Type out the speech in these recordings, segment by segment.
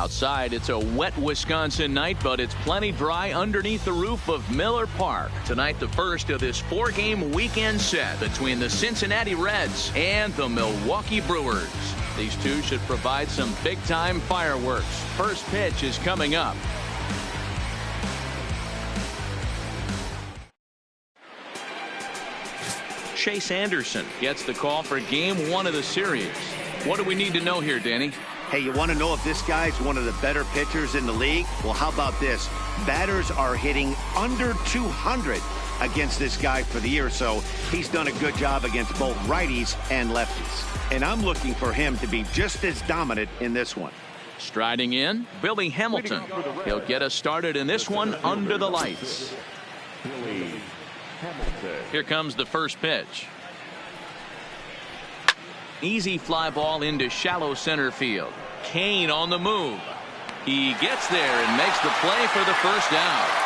Outside, it's a wet Wisconsin night, but it's plenty dry underneath the roof of Miller Park. Tonight, the first of this 4-game weekend set between the Cincinnati Reds and the Milwaukee Brewers. These two should provide some big-time fireworks. First pitch is coming up. Chase Anderson gets the call for game 1 of the series. What do we need to know here, Danny? Hey, you want to know if this guy's one of the better pitchers in the league? Well, how about this? Batters are hitting under 200 against this guy for the year, so he's done a good job against both righties and lefties. And I'm looking for him to be just as dominant in this one. Striding in, Billy Hamilton. He'll get us started in this one under the lights. Here comes the first pitch. Easy fly ball into shallow center field. Kane on the move. He gets there and makes the play for the first out.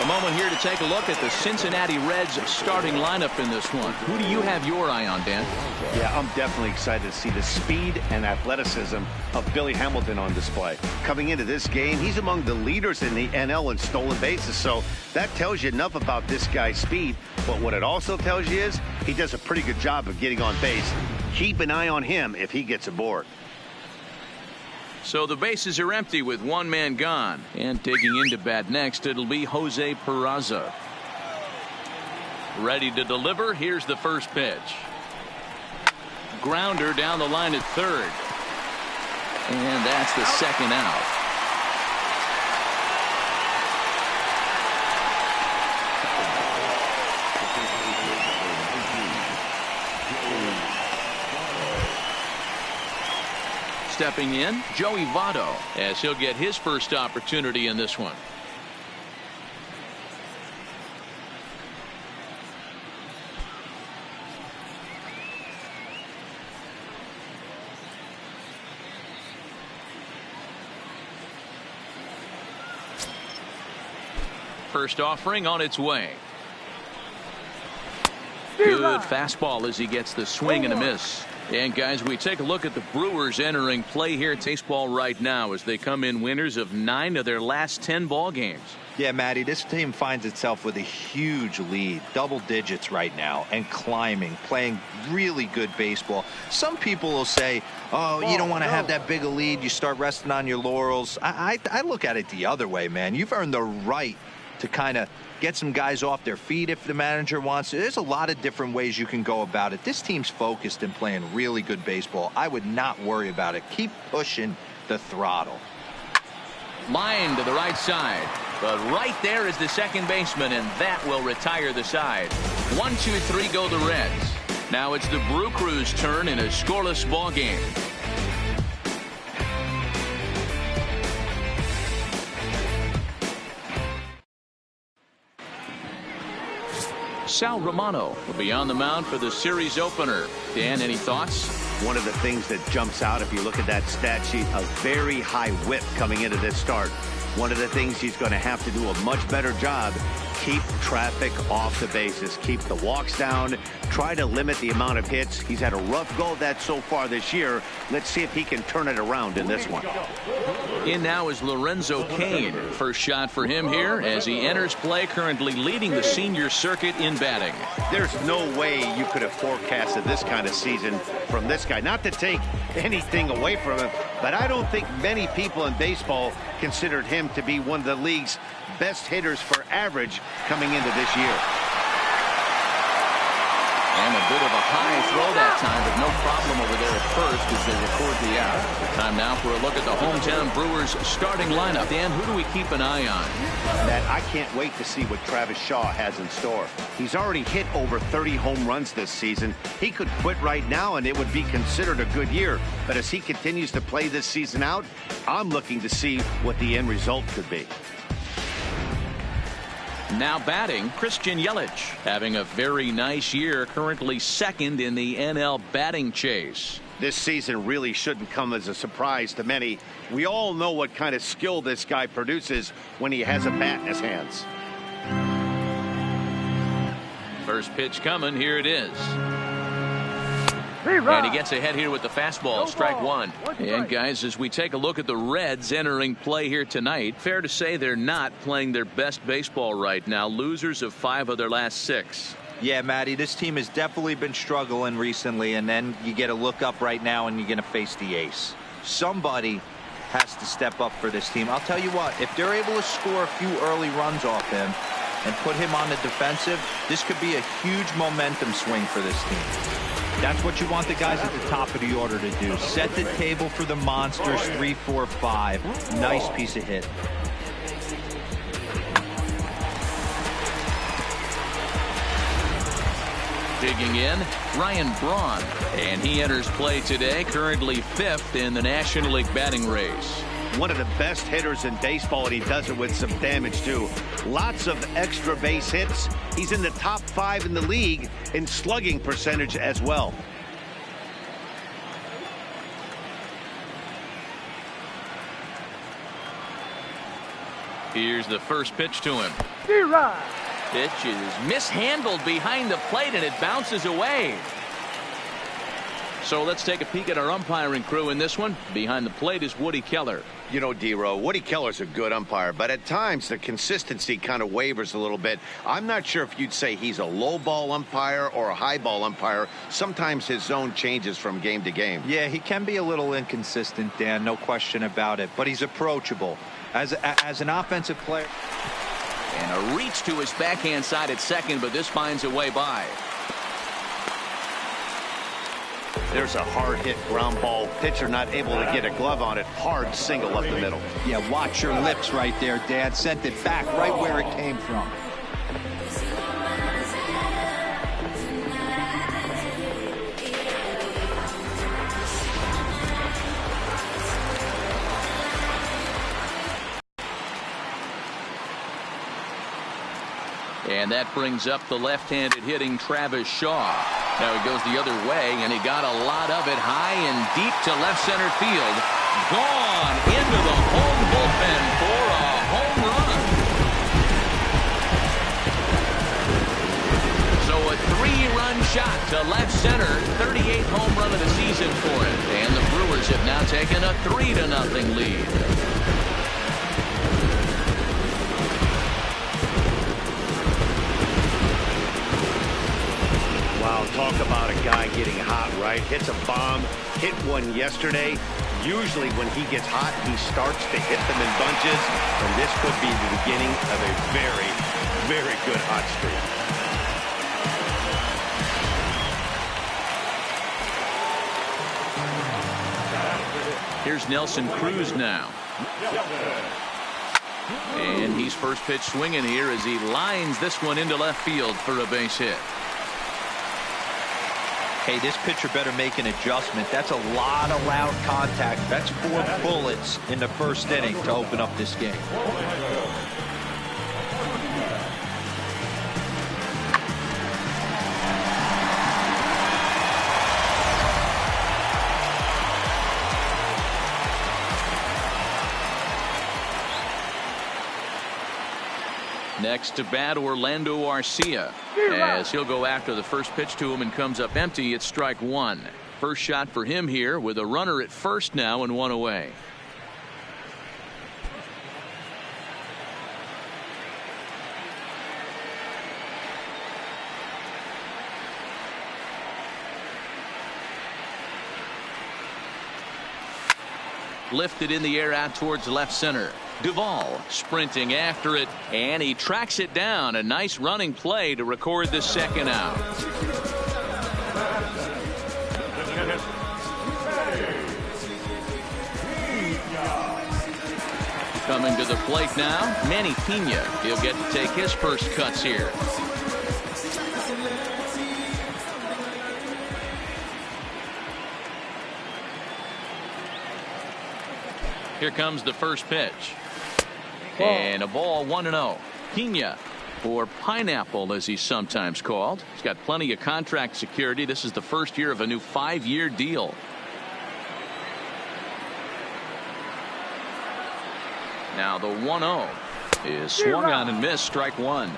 A moment here to take a look at the Cincinnati Reds starting lineup in this one. Who do you have your eye on, Dan? Yeah, I'm definitely excited to see the speed and athleticism of Billy Hamilton on display. Coming into this game, he's among the leaders in the NL in stolen bases, so that tells you enough about this guy's speed. But what it also tells you is he does a pretty good job of getting on base. Keep an eye on him if he gets aboard. So the bases are empty with one man gone. And digging into bat next, it'll be Jose Peraza. Ready to deliver. Here's the first pitch. Grounder down the line at third. And that's the second out. Stepping in, Joey Votto, as he'll get his first opportunity in this one. First offering on its way. Good fastball as he gets the swing and a miss. And guys, we take a look at the Brewers entering play here at baseball right now as they come in winners of 9 of their last 10 ball games. Yeah, Matty, this team finds itself with a huge lead, double digits right now, and climbing, playing really good baseball. Some people will say, oh, you don't want to have that big a lead. You start resting on your laurels. I look at it the other way, man. You've earned the right to kind of get some guys off their feet if the manager wants to. There's a lot of different ways you can go about it. This team's focused and playing really good baseball. I would not worry about it. Keep pushing the throttle. Line to the right side, but right there is the second baseman, and that will retire the side. 1, 2, 3 go the Reds. Now it's the Brew Crew's turn in a scoreless ball game. Sal Romano will be on the mound for the series opener. Dan, any thoughts? One of the things that jumps out if you look at that stat sheet, a very high whip coming into this start. One of the things he's going to have to do a much better job, keep traffic off the bases, keep the walks down, try to limit the amount of hits. He's had a rough go of that so far this year. Let's see if he can turn it around in this one. In now is Lorenzo Cain. First shot for him here as he enters play, currently leading the senior circuit in batting. There's no way you could have forecasted this kind of season from this guy. Not to take anything away from him, but I don't think many people in baseball considered him to be one of the league's best hitters for average coming into this year. And a bit of a high throw that time, but no problem over there at first as they record the out. Time now for a look at the hometown Brewers starting lineup. Dan, who do we keep an eye on? Matt, I can't wait to see what Travis Shaw has in store. He's already hit over 30 home runs this season. He could quit right now and it would be considered a good year. But as he continues to play this season out, I'm looking to see what the end result could be. Now batting, Christian Yelich, having a very nice year, currently second in the NL batting chase. This season really shouldn't come as a surprise to many. We all know what kind of skill this guy produces when he has a bat in his hands. First pitch coming, here it is. And he gets ahead here with the fastball, strike one. And guys, as we take a look at the Reds entering play here tonight, fair to say they're not playing their best baseball right now. Losers of 5 of their last 6. Yeah, Matty, this team has definitely been struggling recently, and then you get a look up right now and you're going to face the ace. Somebody has to step up for this team. I'll tell you what, if they're able to score a few early runs off him and put him on the defensive, this could be a huge momentum swing for this team. That's what you want the guys at the top of the order to do. Set the table for the monsters, 3, 4, 5. Nice piece of hit. Digging in, Ryan Braun, and he enters play today, currently 5th in the National League batting race. One of the best hitters in baseball, and he does it with some damage too. Lots of extra base hits. He's in the top 5 in the league in slugging percentage as well. Here's the first pitch to him. Pitch is mishandled behind the plate, and it bounces away. So let's take a peek at our umpiring crew in this one. Behind the plate is Woody Keller. You know, D-Row, Woody Keller's a good umpire, but at times the consistency kind of wavers a little bit. I'm not sure if you'd say he's a low ball umpire or a high ball umpire. Sometimes his zone changes from game to game. Yeah, he can be a little inconsistent, Dan, no question about it, but he's approachable. As an offensive player. And a reach to his backhand side at second, but this finds a way by. There's a hard hit ground ball. Pitcher not able to get a glove on it. Hard single up the middle. Yeah, watch your lips right there, Dad. Sent it back right where it came from. And that brings up the left-handed hitting Travis Shaw. Now he goes the other way, and he got a lot of it high and deep to left center field. Gone into the home bullpen for a home run. So a 3-run shot to left center, 38th home run of the season for him. And the Brewers have now taken a 3-0 lead. Wow, talk about a guy getting hot, right? Hits a bomb, hit one yesterday. Usually when he gets hot, he starts to hit them in bunches, and this could be the beginning of a very, very good hot streak. Here's Nelson Cruz now. And he's first pitch swinging here as he lines this one into left field for a base hit. Hey, this pitcher better make an adjustment. That's a lot of loud contact. That's 4 bullets in the first inning to open up this game. Next to bat, Orlando Arcia, as he'll go after the first pitch to him and comes up empty. It's strike one. First shot for him here with a runner at first now and 1 away. Lifted in the air out towards left center. Duvall sprinting after it, and he tracks it down. A nice running play to record the second out. Coming to the plate now, Manny Pena. He'll get to take his first cuts here. Here comes the first pitch. And a ball 1-0. Pena, or Pineapple as he's sometimes called. He's got plenty of contract security. This is the first year of a new 5-year deal. Now the 1-0 is swung on and missed, strike one.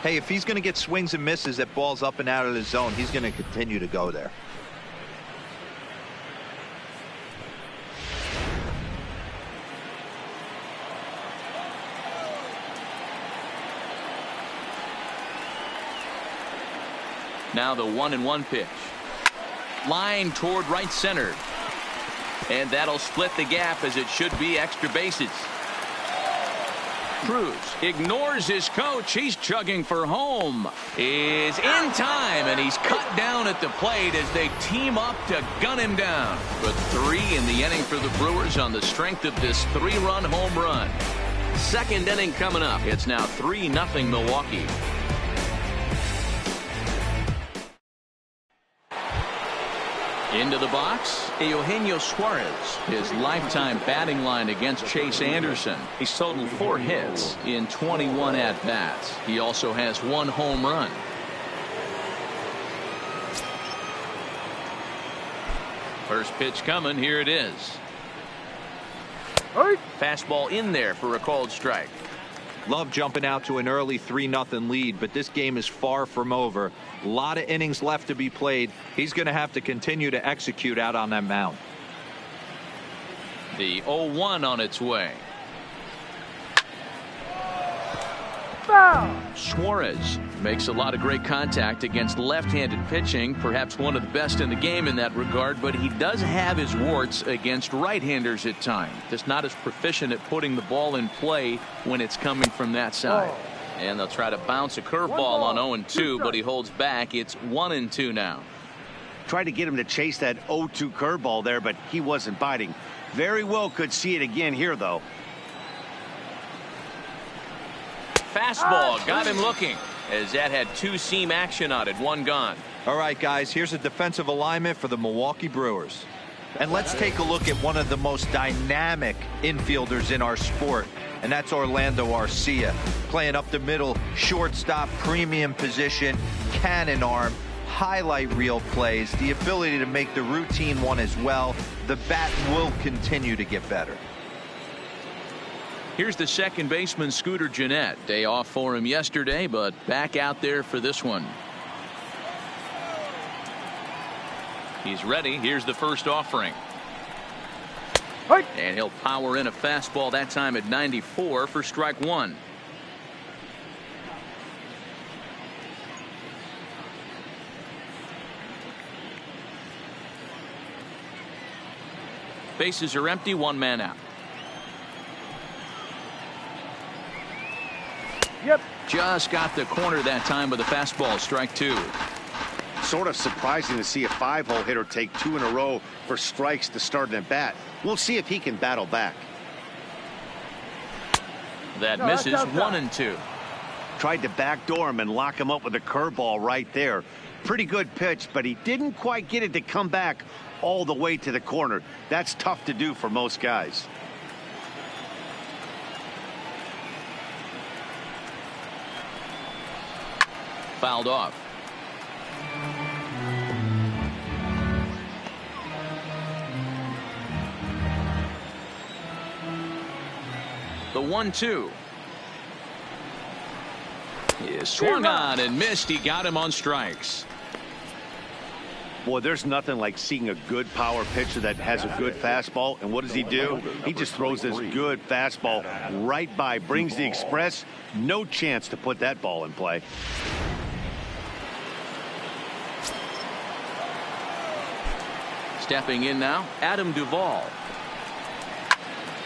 Hey, if he's going to get swings and misses at balls up and out of the zone, he's going to continue to go there. Now the 1-1 pitch. Line toward right center. And that'll split the gap, as it should be extra bases. Cruz ignores his coach. He's chugging for home. Is in time, and he's cut down at the plate as they team up to gun him down. But 3 in the inning for the Brewers on the strength of this 3-run home run. Second inning coming up. It's now 3-0 Milwaukee. Into the box, Eugenio Suarez. His lifetime batting line against Chase Anderson. He's totaled 4 hits in 21 at-bats. He also has 1 home run. First pitch coming. Here it is. Fastball in there for a called strike. Love jumping out to an early 3-0 lead, but this game is far from over. A lot of innings left to be played. He's going to have to continue to execute out on that mound. The 0-1 on its way. Suarez makes a lot of great contact against left-handed pitching, perhaps one of the best in the game in that regard, but he does have his warts against right-handers at times. Just not as proficient at putting the ball in play when it's coming from that side. And they'll try to bounce a curveball on 0-2, but he holds back. It's 1-2 now. Tried to get him to chase that 0-2 curveball there, but he wasn't biting. Very well could see it again here, though. Fastball got him looking, as that had 2 seam action on it. 1 gone. All right, guys, here's a defensive alignment for the Milwaukee Brewers. And let's take a look at one of the most dynamic infielders in our sport, and that's Orlando Arcia. Playing up the middle, shortstop, premium position, cannon arm, highlight reel plays, the ability to make the routine one as well. The bat will continue to get better. Here's the second baseman, Scooter Gennett. Day off for him yesterday, but back out there for this one. He's ready. Here's the first offering. And he'll power in a fastball, that time at 94 for strike 1. Bases are empty, 1 man out. Just got the corner that time with a fastball, strike 2. Sort of surprising to see a 5-hole hitter take 2 in a row for strikes to start an at bat. We'll see if he can battle back. That misses. 1-2. Tried to backdoor him and lock him up with a curveball right there. Pretty good pitch, but he didn't quite get it to come back all the way to the corner. That's tough to do for most guys. Fouled off. The 1-2 is swung on and missed. He got him on strikes. Boy, there's nothing like seeing a good power pitcher that has a good fastball. And what does he do? He just throws this good fastball right by, brings the express. No chance to put that ball in play. Stepping in now, Adam Duvall.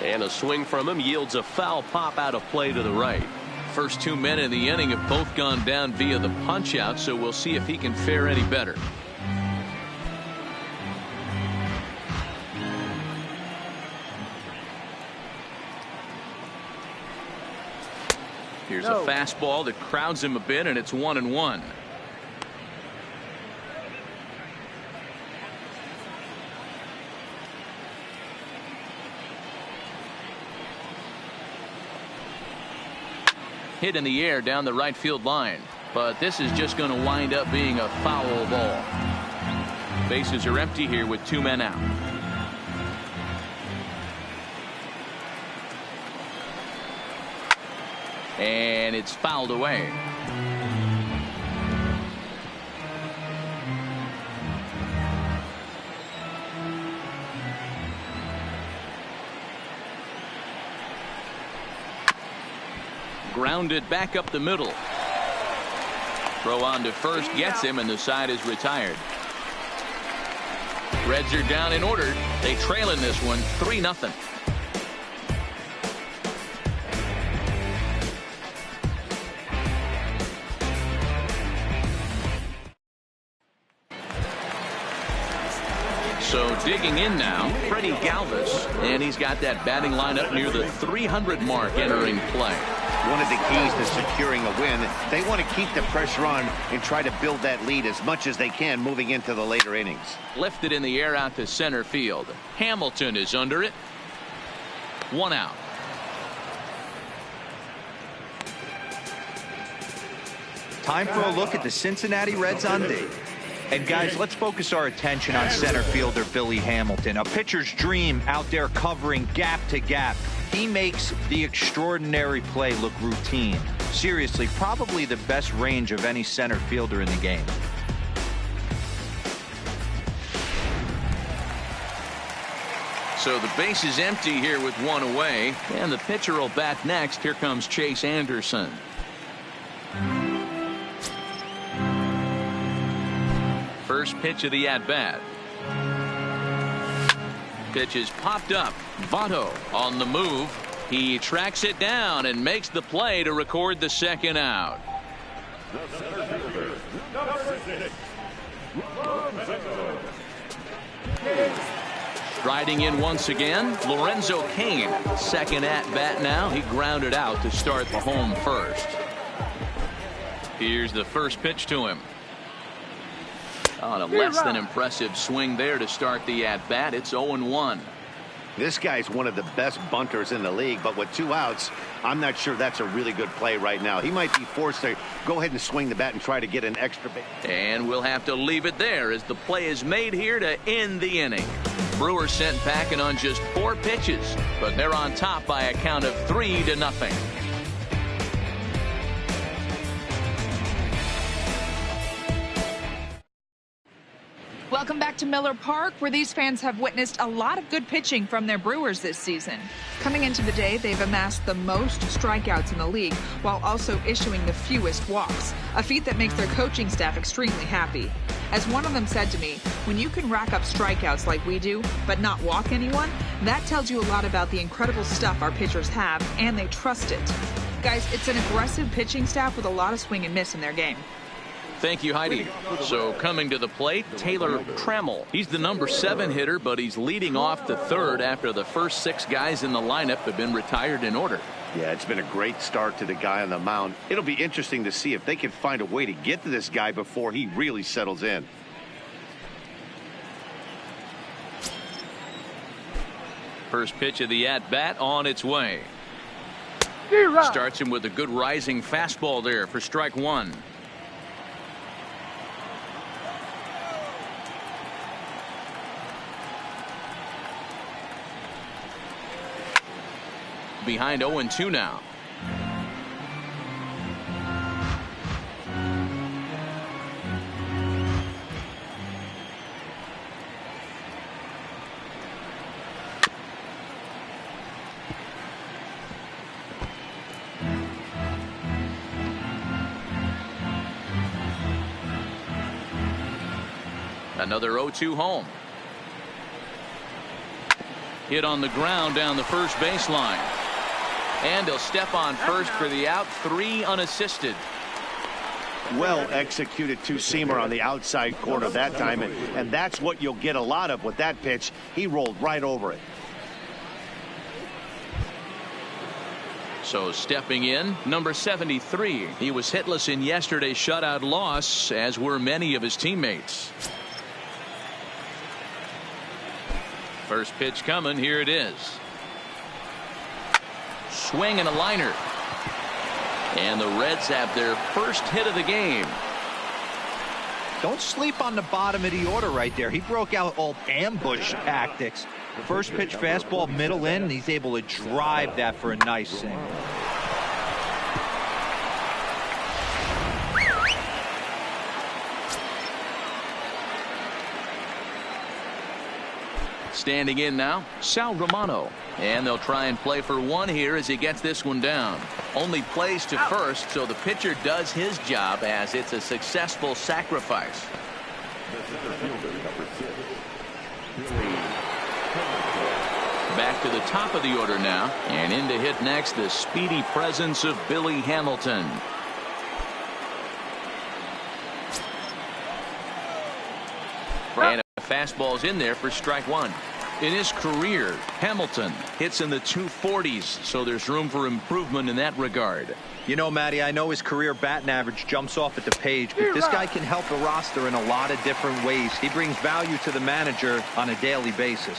And a swing from him yields a foul pop out of play to the right. First 2 men in the inning have both gone down via the punch out, so we'll see if he can fare any better. Here's a fastball that crowds him a bit, and it's 1-1. Hit in the air down the right field line, but this is just going to wind up being a foul ball. Bases are empty here with 2 men out. And it's fouled away. Grounded back up the middle. Throw on to first gets him, and the side is retired. Reds are down in order. They trail in this one 3-0. So digging in now, Freddie Galvis, and he's got that batting lineup near the 300 mark entering play. One of the keys to securing a win, they want to keep the pressure on and try to build that lead as much as they can moving into the later innings. Lifted in the air out to center field. Hamilton is under it. 1 out. Time for a look at the Cincinnati Reds on D. And guys, let's focus our attention on center fielder Billy Hamilton, a pitcher's dream out there covering gap to gap. He makes the extraordinary play look routine. Seriously, probably the best range of any center fielder in the game. So the base is empty here with 1 away, and the pitcher will bat next. Here comes Chase Anderson. First pitch of the at-bat. Pitch is popped up. Votto on the move. He tracks it down and makes the play to record the second out. Striding in once again, Lorenzo Cain. Second at-bat now. He grounded out to start the home first. Here's the first pitch to him. On a less than impressive swing there to start the at-bat. It's 0-1. This guy's one of the best bunters in the league, but with 2 outs, I'm not sure that's a really good play right now. He might be forced to go ahead and swing the bat and try to get an extra base. And we'll have to leave it there as the play is made here to end the inning. Brewers sent packing on just 4 pitches, but they're on top by a count of 3-0. Welcome back to Miller Park, where these fans have witnessed a lot of good pitching from their Brewers this season. Coming into the day, they've amassed the most strikeouts in the league, while also issuing the fewest walks, a feat that makes their coaching staff extremely happy. As one of them said to me, when you can rack up strikeouts like we do, but not walk anyone, that tells you a lot about the incredible stuff our pitchers have, and they trust it. Guys, it's an aggressive pitching staff with a lot of swing and miss in their game. Thank you, Heidi. So coming to the plate, Taylor Trammell. He's the number 7 hitter, but he's leading off the third after the first 6 guys in the lineup have been retired in order. Yeah, it's been a great start to the guy on the mound. It'll be interesting to see if they can find a way to get to this guy before he really settles in. First pitch of the at-bat on its way. Starts him with a good rising fastball there for strike 1. Behind 0-2 now. Another 0-2 home. Hit on the ground down the first baseline. And he'll step on first for the out. 3 unassisted. Well executed 2-seamer on the outside corner that time, and that's what you'll get a lot of with that pitch. He rolled right over it. So stepping in, number 73. He was hitless in yesterday's shutout loss, as were many of his teammates. First pitch coming. Here it is. Swing and a liner. And the Reds have their first hit of the game. Don't sleep on the bottom of the order right there. He broke out all ambush tactics. First pitch fastball middle in, and he's able to drive that for a nice single. Standing in now, Sal Romano. And they'll try and play for one here as he gets this one down. Only plays to first, so the pitcher does his job as it's a successful sacrifice. Back to the top of the order now. And in to hit next, the speedy presence of Billy Hamilton. And a fastball's in there for strike one. In his career, Hamilton hits in the 240s, so there's room for improvement in that regard. You know, Matty, I know his career batting average jumps off at the page, but this guy can help the roster in a lot of different ways. He brings value to the manager on a daily basis.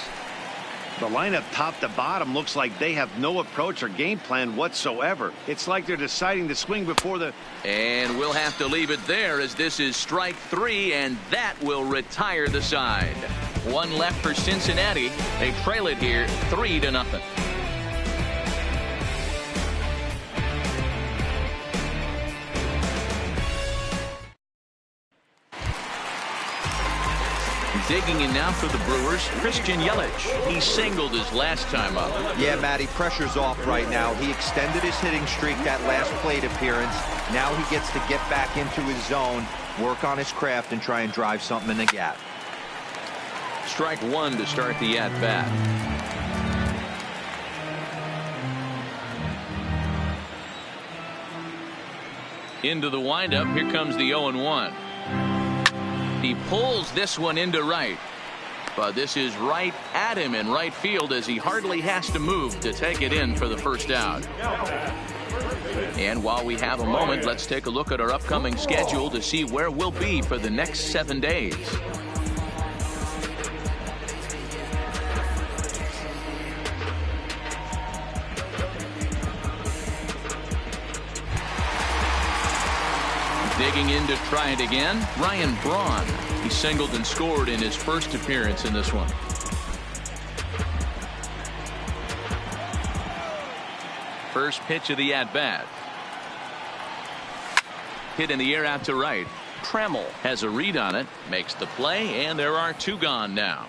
The lineup top to bottom looks like they have no approach or game plan whatsoever. It's like they're deciding to swing before the... And we'll have to leave it there as this is strike three, and that will retire the side. One left for Cincinnati. They trail it here 3-0. Digging in now for the Brewers, Christian Yelich. He singled his last time up. Yeah, Matty, pressure's off right now. He extended his hitting streak that last plate appearance. Now he gets to get back into his zone, work on his craft, and try and drive something in the gap. Strike one to start the at-bat. Into the windup. Here comes the 0-1. He pulls this one into right. But this is right at him in right field as he hardly has to move to take it in for the first out. And while we have a moment, let's take a look at our upcoming schedule to see where we'll be for the next 7 days. Digging in to try it again, Ryan Braun. He singled and scored in his first appearance in this one. First pitch of the at-bat. Hit in the air out to right. Trammell has a read on it, makes the play, and there are two gone now.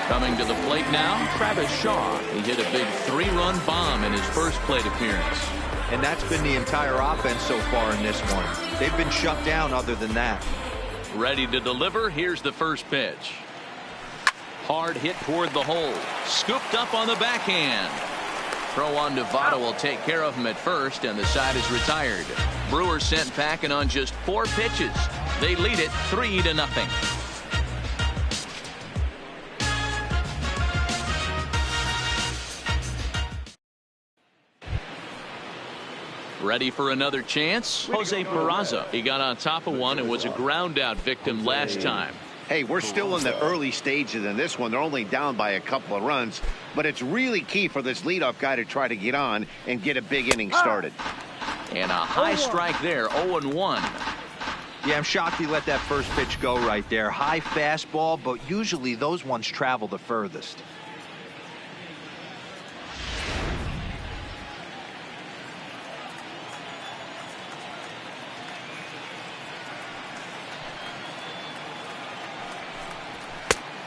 Coming to the plate now, Travis Shaw. He hit a big 3-run bomb in his first plate appearance. And that's been the entire offense so far in this one. They've been shut down other than that. Ready to deliver. Here's the first pitch. Hard hit toward the hole. Scooped up on the backhand. Throw on Nevada will take care of him at first, and the side is retired. Brewers sent packing on just 4 pitches. They lead it 3-0. Ready for another chance? Jose Peraza. He got on top of one and was a ground out victim last time. Hey, we're still in the early stages in this one. They're only down by a couple of runs, but it's really key for this leadoff guy to try to get on and get a big inning started. And a high strike there, 0-1. Yeah, I'm shocked he let that first pitch go right there. High fastball, but usually those ones travel the furthest.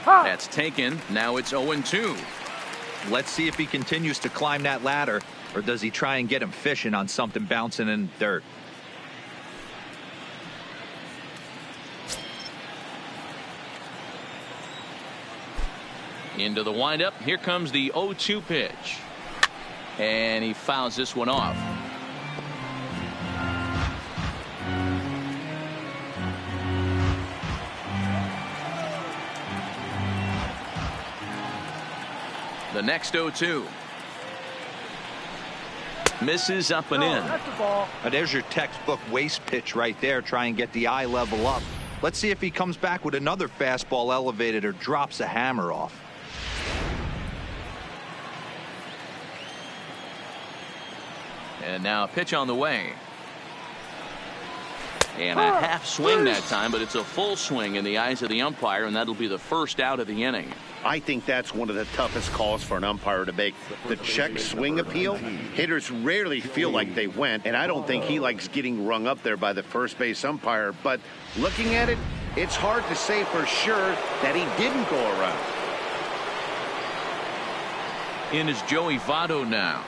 That's taken. Now it's 0-2. Let's see if he continues to climb that ladder, or does he try and get him fishing on something bouncing in the dirt. Into the windup. Here comes the 0-2 pitch. And he fouls this one off. The next 0-2. Misses up and in. There's your textbook waste pitch right there. Try and get the eye level up. Let's see if he comes back with another fastball elevated or drops a hammer off. And now a pitch on the way. And a half swing that time, but it's a full swing in the eyes of the umpire, and that'll be the first out of the inning. I think that's one of the toughest calls for an umpire to make. The check swing appeal, hitters rarely feel like they went, and I don't think he likes getting rung up there by the first base umpire. But looking at it, it's hard to say for sure that he didn't go around. In is Joey Votto now,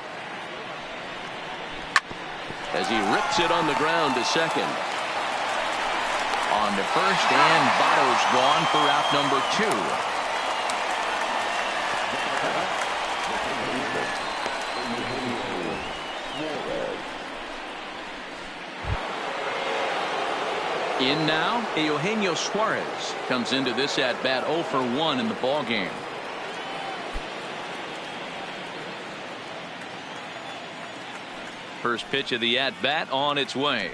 as he rips it on the ground to second. On to first, and Votto's gone for out number 2. In now, Eugenio Suarez comes into this at bat 0 for 1 in the ball game. First pitch of the at bat on its way.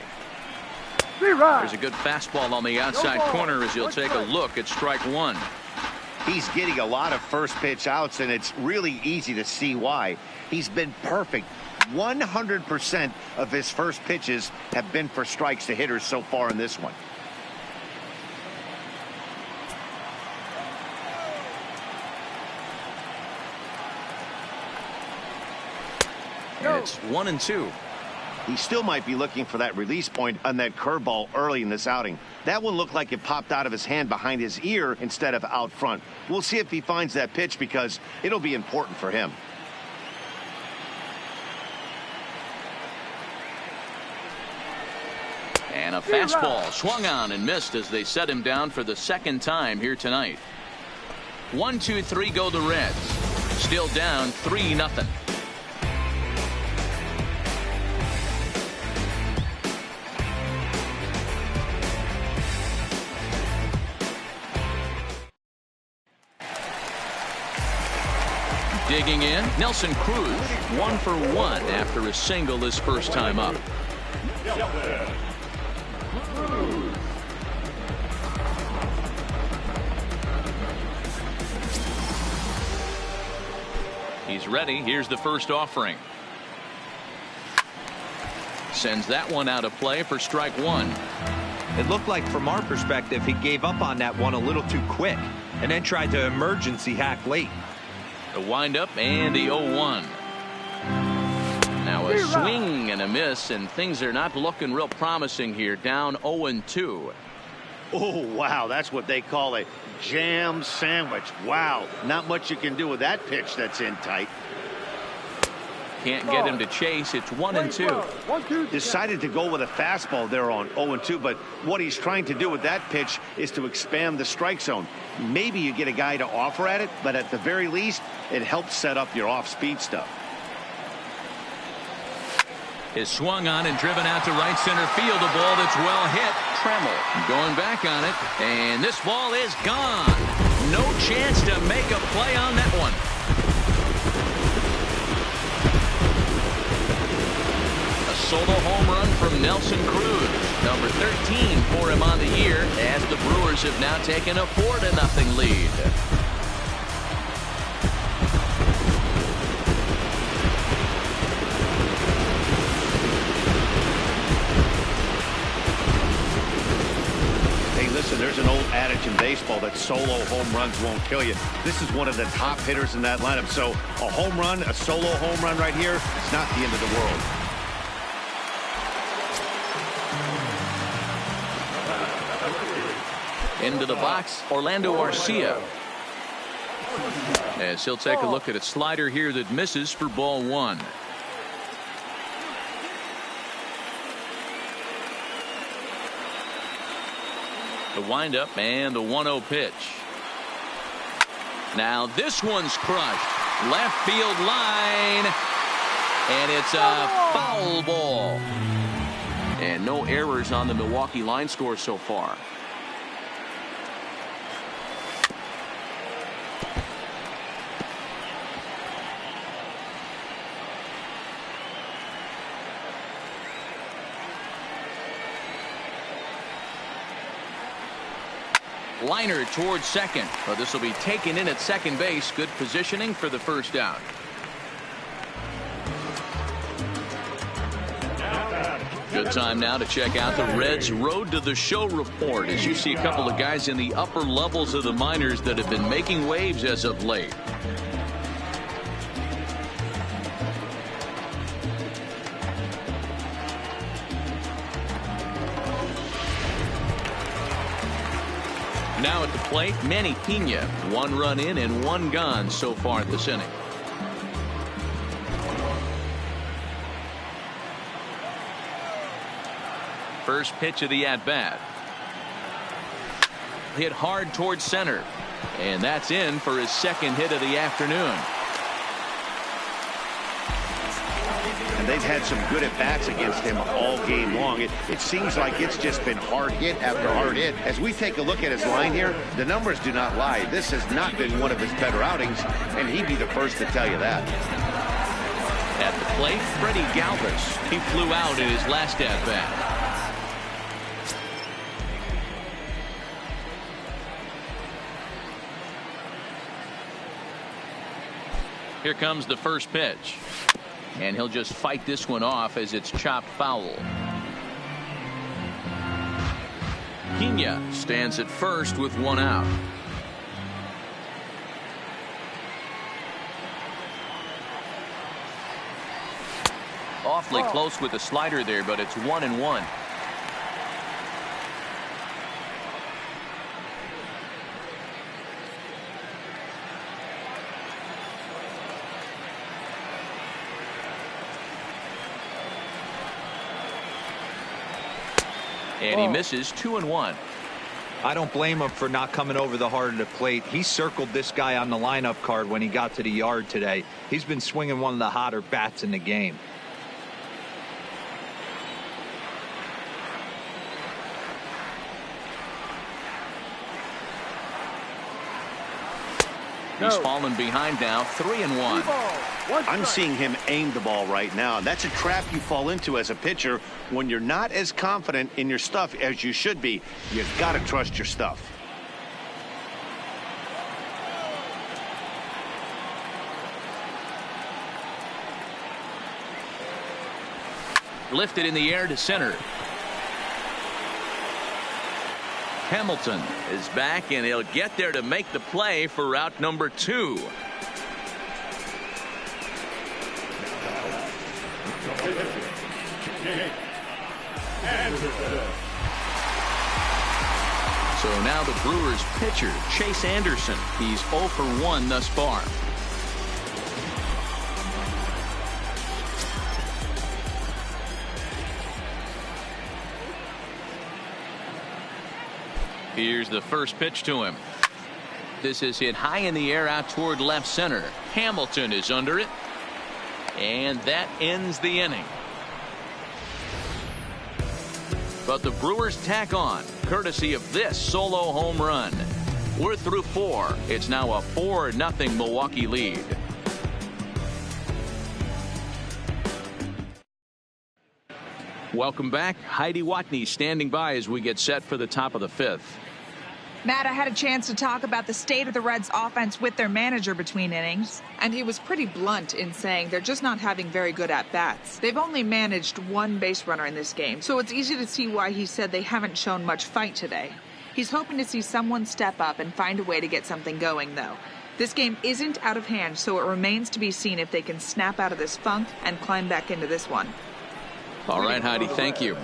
There's a good fastball on the outside corner as he'll take a look at strike 1. He's getting a lot of first pitch outs, and it's really easy to see why. He's been perfect. 100% of his first pitches have been for strikes to hitters so far in this one. And it's 1-2. He still might be looking for that release point on that curveball early in this outing. That one looked like it popped out of his hand behind his ear instead of out front. We'll see if he finds that pitch because it'll be important for him. And a fastball swung on and missed as they set him down for the second time here tonight. 1-2-3 go the Reds. Still down 3-0. Digging in, Nelson Cruz, 1 for 1 after a single his first time up. He's ready. Here's the first offering. Sends that one out of play for strike 1. It looked like from our perspective he gave up on that one a little too quick and then tried to emergency hack late. The windup and the 0-1. Now a swing and a miss, and things are not looking real promising here. Down 0-2. Oh, wow. That's what they call a jam sandwich. Wow. Not much you can do with that pitch that's in tight. Can't get him to chase. It's 1-2. Decided to go with a fastball there on 0-2, but what he's trying to do with that pitch is to expand the strike zone. Maybe you get a guy to offer at it, but at the very least, it helps set up your off-speed stuff. Is swung on and driven out to right center field. A ball that's well hit. Tremmel going back on it, and this ball is gone. No chance to make a play on that one. A solo home run from Nelson Cruz, number 13 for him on the year, as the Brewers have now taken a 4-0 lead. There's an old adage in baseball that solo home runs won't kill you. This is one of the top hitters in that lineup. So a home run, a solo home run right here, it's not the end of the world. Into the box, Orlando Arcia. As he'll take a look at a slider here that misses for ball 1. The windup and the 1-0 pitch. Now this one's crushed. Left field line. And it's a foul ball. And no errors on the Milwaukee line score so far. Liner towards second, but this will be taken in at second base. Good positioning for the first out. Good time now to check out the Reds' Road to the Show report, as you see a couple of guys in the upper levels of the minors that have been making waves as of late. Now at the plate, Manny Pena. 1 run in and 1 gone so far this inning. First pitch of the at-bat. Hit hard towards center. And that's in for his second hit of the afternoon. And they've had some good at-bats against him all game long. It seems like it's just been hard hit after hard hit. As we take a look at his line here, the numbers do not lie. This has not been one of his better outings, and he'd be the first to tell you that. At the plate, Freddie Galvis. He flew out in his last at-bat. Here comes the first pitch. And he'll just fight this one off as it's chopped foul. Pena stands at first with 1 out. Awfully close with the slider there, but it's 1-1. And he misses 2-1. I don't blame him for not coming over the hard of the plate. He circled this guy on the lineup card when he got to the yard today. He's been swinging one of the hotter bats in the game. He's fallen behind now, 3-1. I'm seeing him aim the ball right now. And that's a trap you fall into as a pitcher when you're not as confident in your stuff as you should be. You've got to trust your stuff. Lifted in the air to center. Hamilton is back, and he'll get there to make the play for out number 2. So now the Brewers pitcher, Chase Anderson. He's 0 for 1 thus far. Here's the first pitch to him. This is hit high in the air out toward left center. Hamilton is under it. And that ends the inning. But the Brewers tack on, courtesy of this solo home run. We're through 4. It's now a 4-0 Milwaukee lead. Welcome back. Heidi Watney standing by as we get set for the top of the 5th. Matt, I had a chance to talk about the state of the Reds offense with their manager between innings, and he was pretty blunt in saying they're just not having very good at-bats. They've only managed 1 base runner in this game, so it's easy to see why he said they haven't shown much fight today. He's hoping to see someone step up and find a way to get something going, though. This game isn't out of hand, so it remains to be seen if they can snap out of this funk and climb back into this one. All right, Heidi, thank you.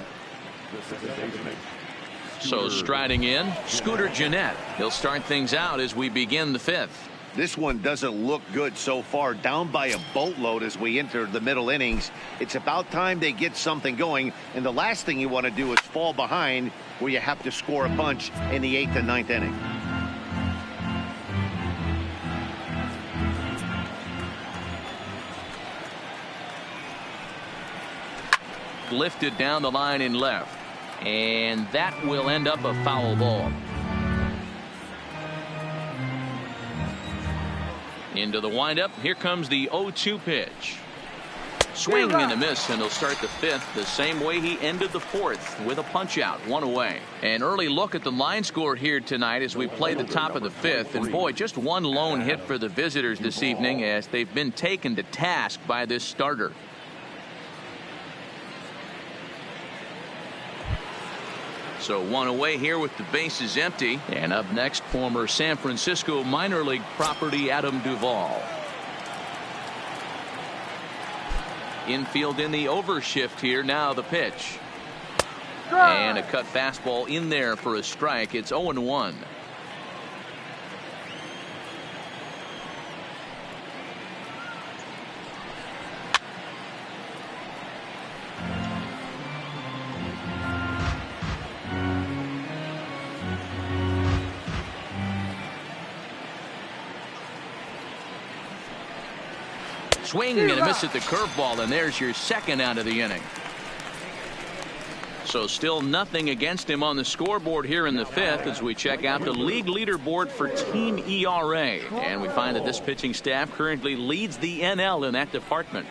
So striding in, Scooter Gennett. He'll start things out as we begin the 5th. This one doesn't look good so far. Down by a boatload as we enter the middle innings. It's about time they get something going. And the last thing you want to do is fall behind where you have to score a bunch in the 8th and 9th inning. Lifted down the line in left. And that will end up a foul ball. Into the windup. Here comes the 0-2 pitch. Swing and a miss, and he'll start the 5th the same way he ended the 4th with a punch out, 1 away. An early look at the line score here tonight as we play the top of the 5th. And boy, just 1 lone hit for the visitors this evening as they've been taken to task by this starter. So one away here with the bases empty. And up next, former San Francisco minor league property Adam Duvall. Infield in the overshift here. Now the pitch. And a cut fastball in there for a strike. It's 0-1. Swing and a miss at the curveball, and there's your second out of the inning. So still nothing against him on the scoreboard here in the fifth as we check out the league leaderboard for team ERA. And we find that this pitching staff currently leads the NL in that department.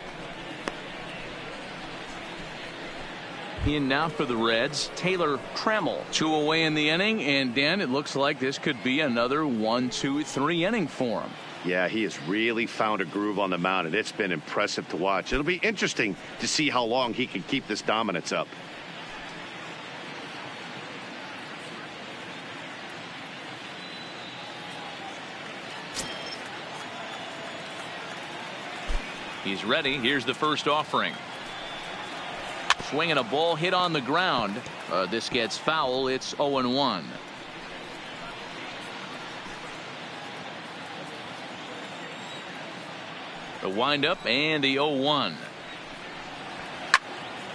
In now for the Reds, Taylor Trammell. 2 away in the inning, and Dan, it looks like this could be another 1-2-3 inning for him. Yeah, he has really found a groove on the mound, and it's been impressive to watch. It'll be interesting to see how long he can keep this dominance up. He's ready. Here's the first offering. Swinging a ball hit on the ground. This gets foul. It's 0-1. The windup and the 0-1.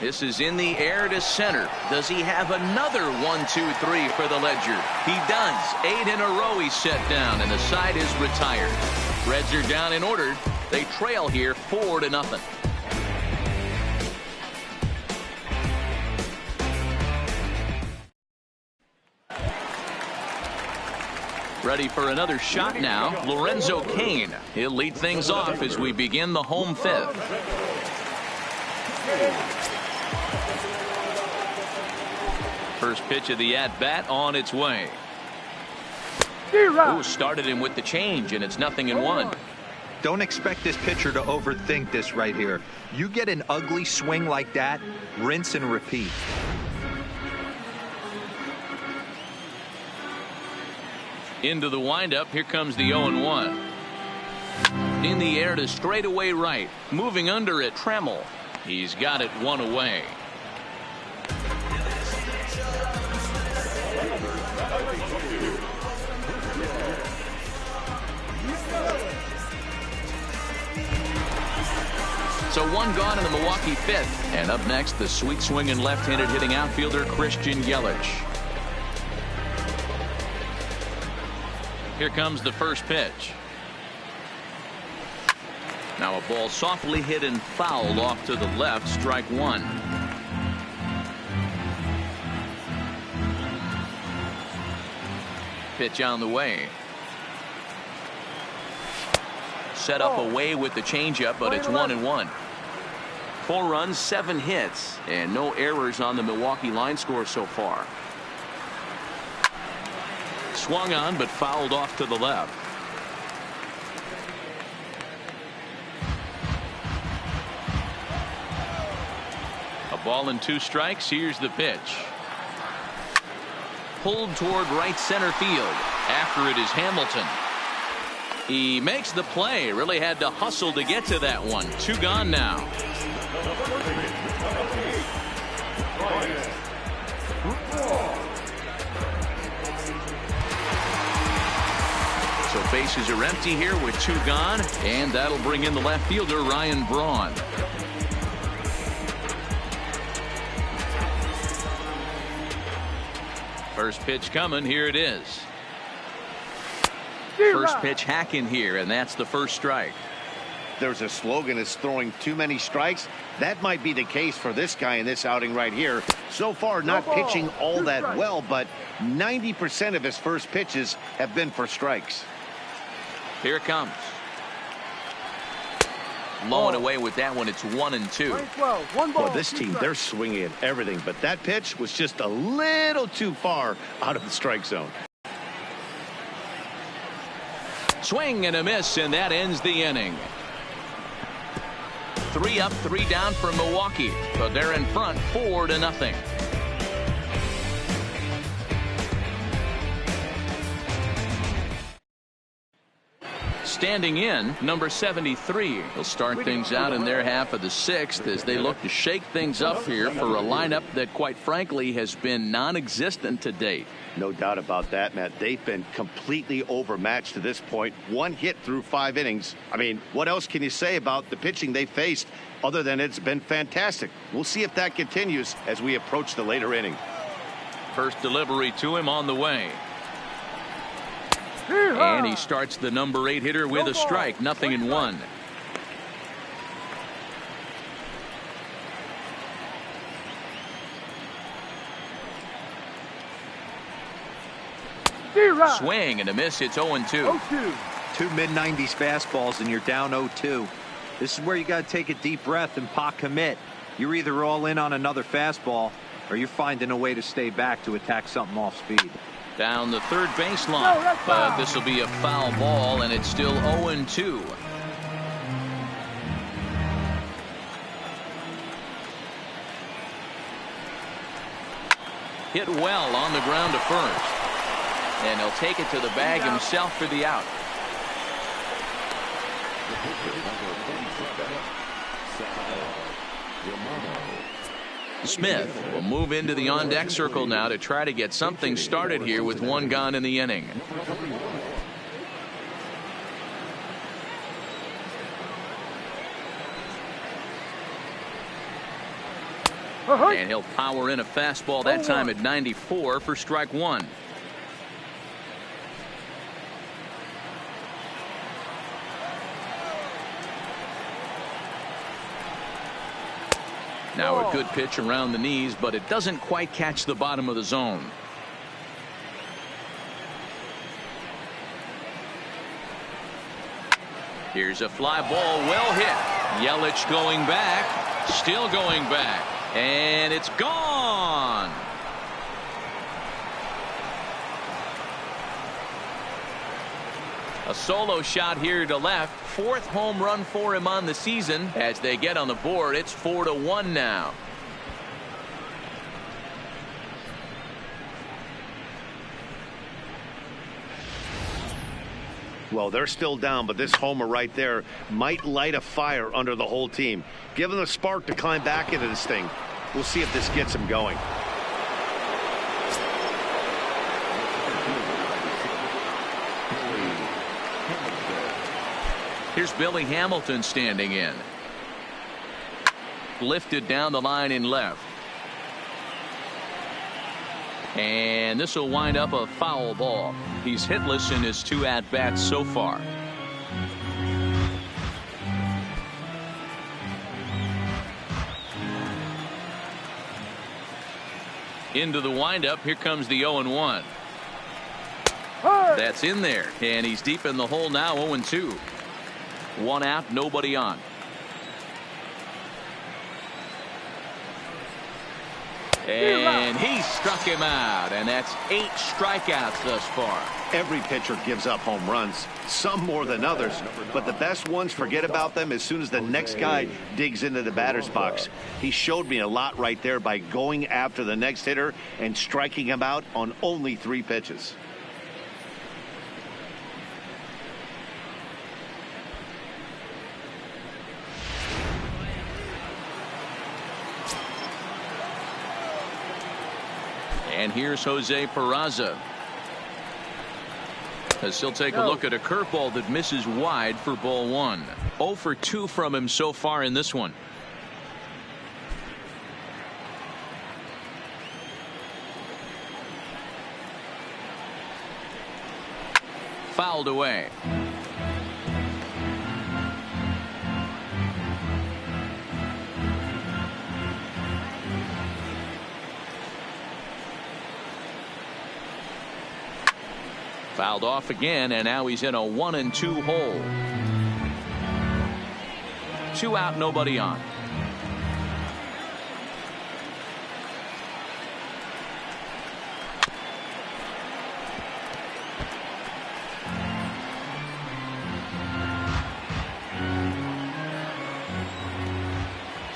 This is in the air to center. Does he have another 1-2-3 for the ledger? He does. 8 in a row he's set down, and the side is retired. Reds are down in order. They trail here 4-0. Ready for another shot now. Lorenzo Cain. He'll lead things off as we begin the home fifth. First pitch of the at-bat on its way. Ooh, started him with the change, and it's 0-1. Don't expect this pitcher to overthink this right here. You get an ugly swing like that, rinse and repeat. Into the windup. Here comes the 0-1. In the air to straightaway right. Moving under it, Trammell. He's got it 1 away. So 1 gone in the Milwaukee fifth. And up next, the sweet swinging left-handed hitting outfielder Christian Yelich. Here comes the first pitch. Now a ball softly hit and fouled off to the left. Strike 1. Pitch on the way. Set up away with the changeup, but it's 1-1. 4 runs, 7 hits, and no errors on the Milwaukee line score so far. Swung on, but fouled off to the left. A ball and 2 strikes. Here's the pitch. Pulled toward right center field. After it is Hamilton. He makes the play. Really had to hustle to get to that one. 2 gone now. So bases are empty here with 2 gone, and that'll bring in the left fielder Ryan Braun. First pitch coming. Here it is. First pitch hacking here, and that's the first strike. There's a slogan is throwing too many strikes. That might be the case for this guy in this outing right here. So far not pitching all that well, but 90% of his first pitches have been for strikes. Here it comes. Low and away with that one. It's 1-2. Well, this team, they're swinging at everything, but that pitch was just a little too far out of the strike zone. Swing and a miss, and that ends the inning. 3 up, 3 down for Milwaukee, but they're in front 4-0. standing in, number 73. He'll start things out in their half of the sixth as they look to shake things up here for a lineup that, quite frankly, has been non-existent to date. No doubt about that, Matt. They've been completely overmatched to this point. One hit through 5 innings. I mean, what else can you say about the pitching they faced other than it's been fantastic? We'll see if that continues as we approach the later inning. First delivery to him on the way. And he starts the number 8 hitter with a strike. 0-1. Swing and a miss. It's 0-2. 2 mid-90s fastballs and you're down 0-2. This is where you got to take a deep breath and pot commit. You're either all in on another fastball or you're finding a way to stay back to attack something off speed. Down the third baseline, but this will be a foul ball, and it's still 0-2. Hit well on the ground to first, and he'll take it to the bag himself for the out. Smith will move into the on-deck circle now to try to get something started here with 1 gone in the inning. And he'll power in a fastball that time at 94 for strike 1. Now a good pitch around the knees, but it doesn't quite catch the bottom of the zone. Here's a fly ball, well hit. Yelich going back, still going back, and it's gone. A solo shot here to left. 4th home run for him on the season. As they get on the board, it's 4-1 now. Well, they're still down, but this homer right there might light a fire under the whole team. Give them a spark to climb back into this thing. We'll see if this gets them going. Here's Billy Hamilton standing in. Lifted down the line in left. And this will wind up a foul ball. He's hitless in his 2 at-bats so far. Into the windup. Here comes the 0-1. That's in there. And he's deep in the hole now. 0-2. 1 out, nobody on. And he struck him out, and that's 8 strikeouts thus far. Every pitcher gives up home runs, some more than others, but the best ones forget about them as soon as the next guy digs into the batter's box. He showed me a lot right there by going after the next hitter and striking him out on only 3 pitches. And here's Jose Peraza, as he'll take a look at a curveball that misses wide for ball 1. 0 for 2 from him so far in this one. Fouled away. Fouled off again, and now he's in a 1-2 hole. 2 out, nobody on.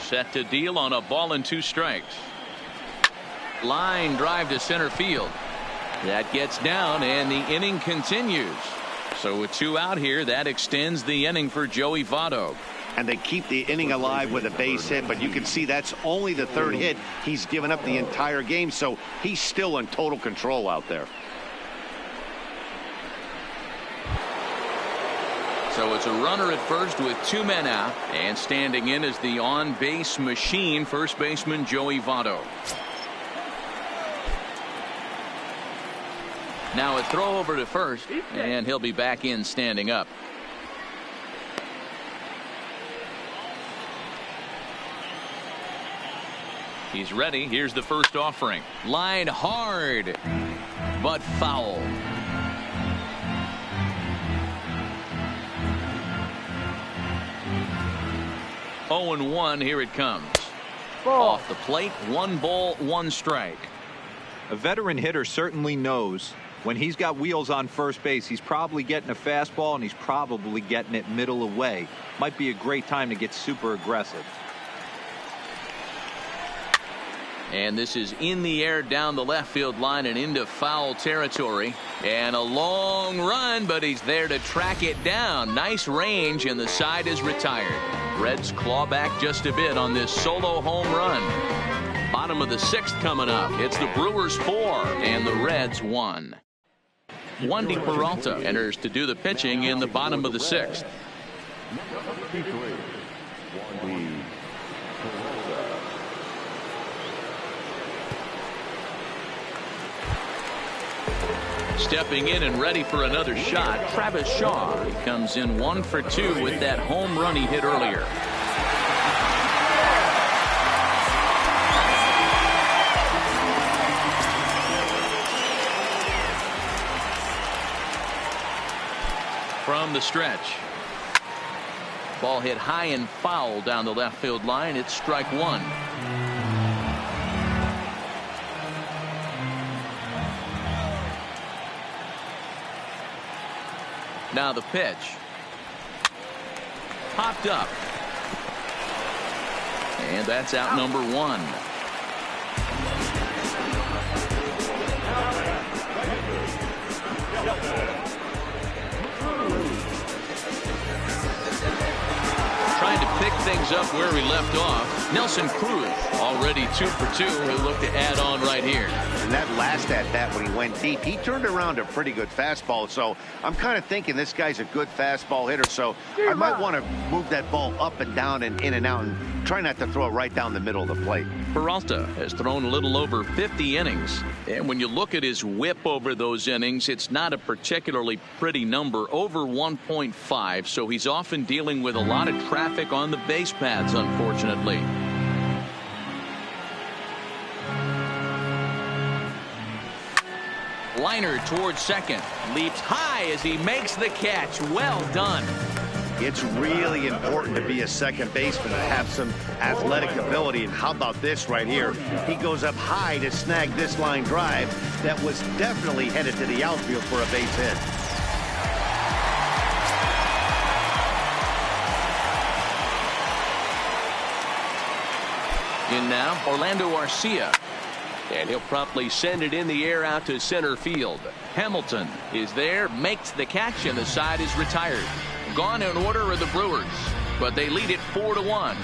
Set to deal on a ball and 2 strikes. Line drive to center field. That gets down, and the inning continues. So with 2 out here, that extends the inning for Joey Votto. And they keep the inning alive with a base hit, but you can see that's only the 3rd hit he's given up the entire game, so he's still in total control out there. So it's a runner at first with 2 men out, and standing in is the on-base machine, first baseman Joey Votto. Now a throw over to first, and he'll be back in standing up. He's ready. Here's the first offering. Line hard, but foul. Oh, and 1. Here it comes. Off the plate. 1 ball, 1 strike. A veteran hitter certainly knows when he's got wheels on first base, he's probably getting a fastball and he's probably getting it middle away. Might be a great time to get super aggressive. And this is in the air down the left field line and into foul territory. And a long run, but he's there to track it down. Nice range, and the side is retired. Reds claw back just a bit on this solo home run. Bottom of the 6th coming up. It's the Brewers 4 and the Reds 1. Wandy Peralta enters to do the pitching in the bottom of the 6th. Stepping in and ready for another shot, Travis Shaw. He comes in 1 for 2 with that home run he hit earlier. From the stretch. Ball hit high and foul down the left field line. It's strike 1. Now the pitch. Popped up. And that's out number 1. Trying to pick things up where we left off. Nelson Cruz already 2 for 2. He'll look to add on right here. And that last at bat when he went deep, he turned around a pretty good fastball. So I'm kind of thinking this guy's a good fastball hitter. So I might want to move that ball up and down and in and out and try not to throw it right down the middle of the plate. Peralta has thrown a little over 50 innings. And when you look at his whip over those innings, it's not a particularly pretty number, over 1.5. So he's often dealing with a lot of traffic on the base paths, unfortunately. Liner towards second. Leaps high as he makes the catch. Well done. It's really important to be a second baseman and have some athletic ability. And how about this right here? He goes up high to snag this line drive that was definitely headed to the outfield for a base hit. In now, Orlando Arcia. And he'll promptly send it in the air out to center field. Hamilton is there, makes the catch, and the side is retired. Gone in order are the Brewers, but they lead it 4-1.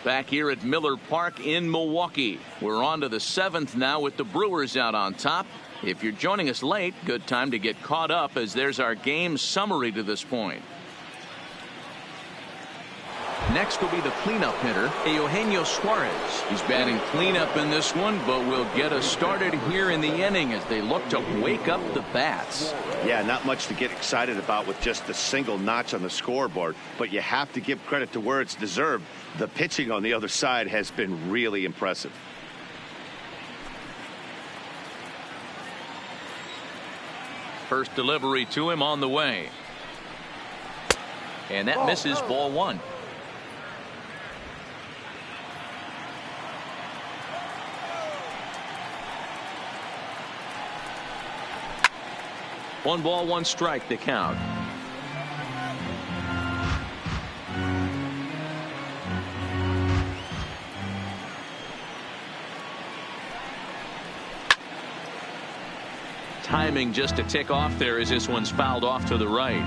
Back here at Miller Park in Milwaukee. We're on to the 7th now with the Brewers out on top. If you're joining us late, good time to get caught up as there's our game summary to this point. Next will be the cleanup hitter, Eugenio Suarez. He's batting cleanup in this one, but will get us started here in the inning as they look to wake up the bats. Yeah, not much to get excited about with just a single notch on the scoreboard, but you have to give credit to where it's deserved. The pitching on the other side has been really impressive. First delivery to him on the way. And that misses, ball 1. One ball, 1 strike, the count. timing just to tick off there as this one's fouled off to the right.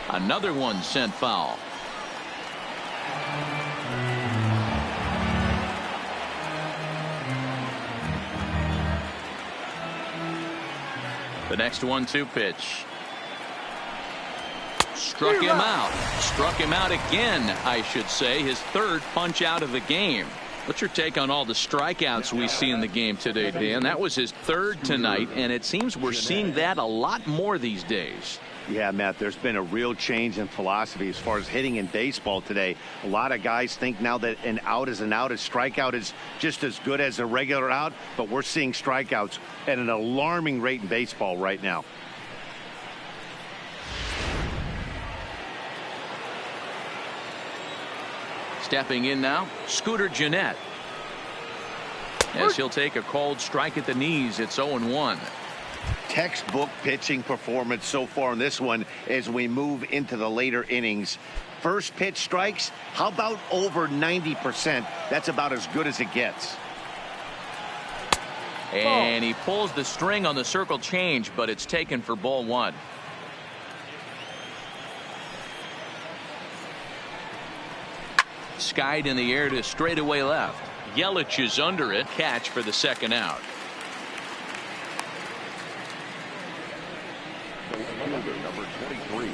Another one sent foul. The next 1-2 pitch. Struck him out. Struck him out again, I should say. His third punch out of the game. What's your take on all the strikeouts we see in the game today, Dan? That was his third tonight, and it seems we're seeing that a lot more these days. Yeah, Matt, there's been a real change in philosophy as far as hitting in baseball today. A lot of guys think now that an out is an out. A strikeout is just as good as a regular out, but we're seeing strikeouts at an alarming rate in baseball right now. Stepping in now, Scooter Gennett. As he'll take a called strike at the knees, it's 0-1. Textbook pitching performance so far in this one as we move into the later innings. First pitch strikes, how about over 90%? That's about as good as it gets. And he pulls the string on the circle change, but it's taken for ball one. Skied in the air to straightaway left. Yelich is under it. Catch for the second out. Number 23.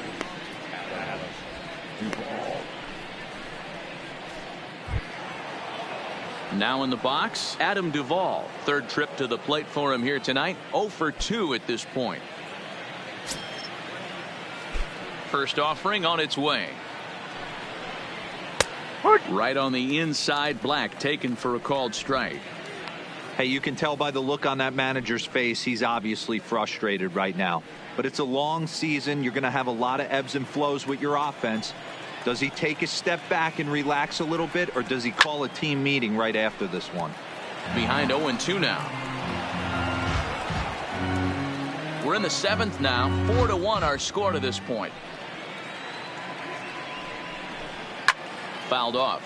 Now in the box, Adam Duvall. Third trip to the plate for him here tonight. 0 for 2 at this point. First offering on its way. Right on the inside, Black taken for a called strike. Hey, you can tell by the look on that manager's face, he's obviously frustrated right now. But it's a long season. You're going to have a lot of ebbs and flows with your offense. Does he take a step back and relax a little bit, or does he call a team meeting right after this one? Behind 0-2 now. We're in the 7th now. 4-1 our score to this point. Fouled off.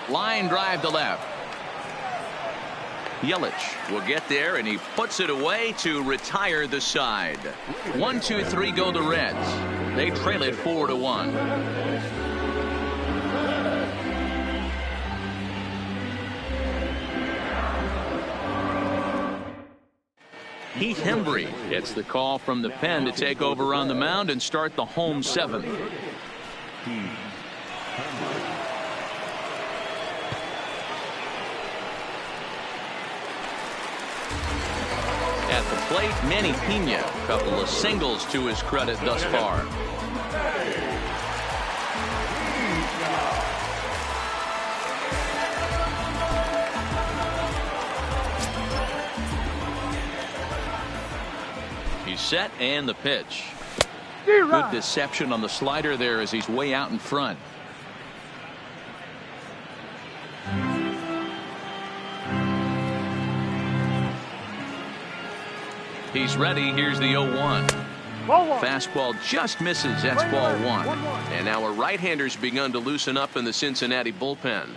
Line drive to left. Yelich will get there, and he puts it away to retire the side. 1-2-3 go the Reds. They trail it 4-1. Heath Hembree gets the call from the pen to take over on the mound and start the home 7th. At the plate, Manny Pena. A couple of singles to his credit thus far. He's set, and the pitch. Good deception on the slider there as he's way out in front. He's ready. Here's the 0-1. Fastball just misses. That's ball one. And now a right-hander's begun to loosen up in the Cincinnati bullpen.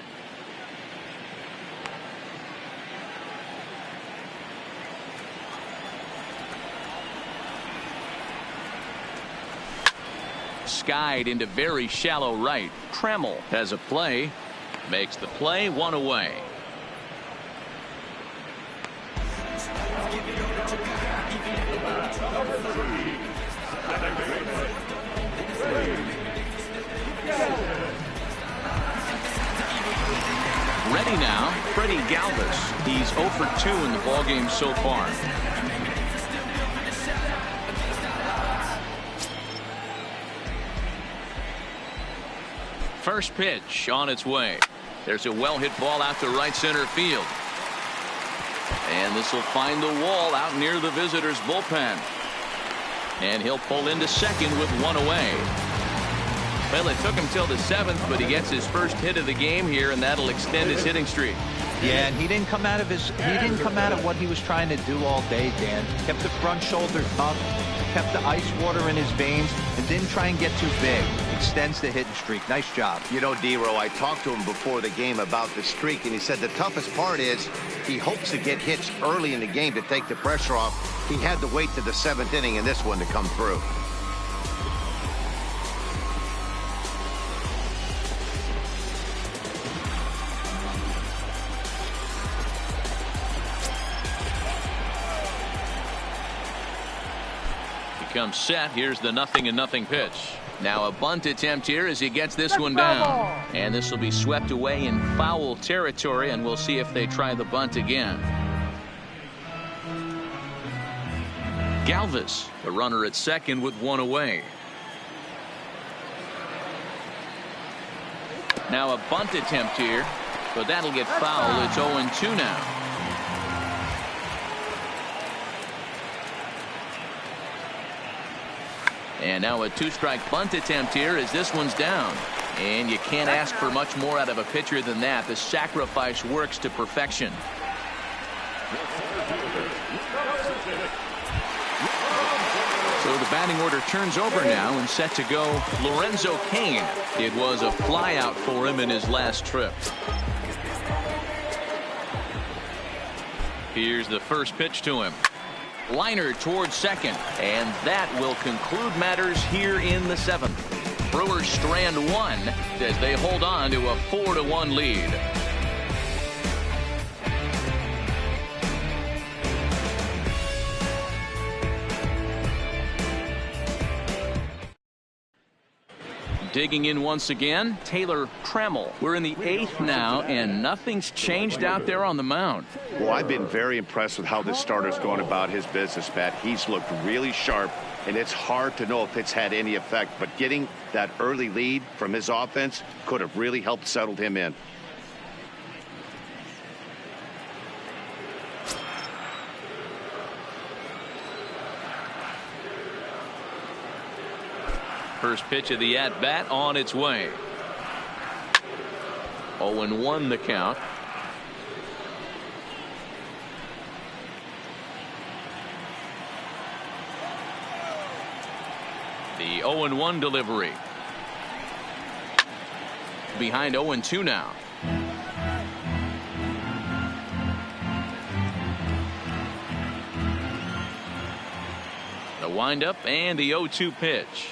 Skied into very shallow right. Trammell has a play. Makes the play. One away. Ready now, Freddie Galvis. He's 0 for 2 in the ballgame so far. First pitch on its way. There's a well-hit ball out to right center field. And this will find the wall out near the visitors' bullpen. And he'll pull into second with one away. Well, it took him till the 7th, but he gets his first hit of the game here, and that'll extend his hitting streak. Yeah, and he didn't come out of what he was trying to do all day, Dan. Kept the front shoulder up, kept the ice water in his veins, and didn't try and get too big. Extends the hitting streak. Nice job. You know, D-Row, I talked to him before the game about the streak, and he said the toughest part is he hopes to get hits early in the game to take the pressure off. He had to wait to the 7th inning in this one to come through. Comes set. Here's the 0-0 pitch. Now a bunt attempt here as he gets this one down. And this will be swept away in foul territory, and we'll see if they try the bunt again. Galvis, the runner at second with one away. Now a bunt attempt here, but that'll get foul. It's 0-2 now. And now a 2-strike bunt attempt here as this one's down. And you can't ask for much more out of a pitcher than that. The sacrifice works to perfection. So the batting order turns over now and set to go Lorenzo Cain. It was a flyout for him in his last trip. Here's the first pitch to him. Liner towards second, and that will conclude matters here in the 7th. Brewers strand one as they hold on to a 4-1 lead. Digging in once again, Taylor Trammell. We're in the 8th now, and nothing's changed out there on the mound. Well, I've been very impressed with how this starter's going about his business, Matt. He's looked really sharp, and it's hard to know if it's had any effect. But getting that early lead from his offense could have really helped settle him in. First pitch of the at-bat on its way. 0-1 the count. The 0-1 delivery. Behind 0-2 now. The windup and the 0-2 pitch.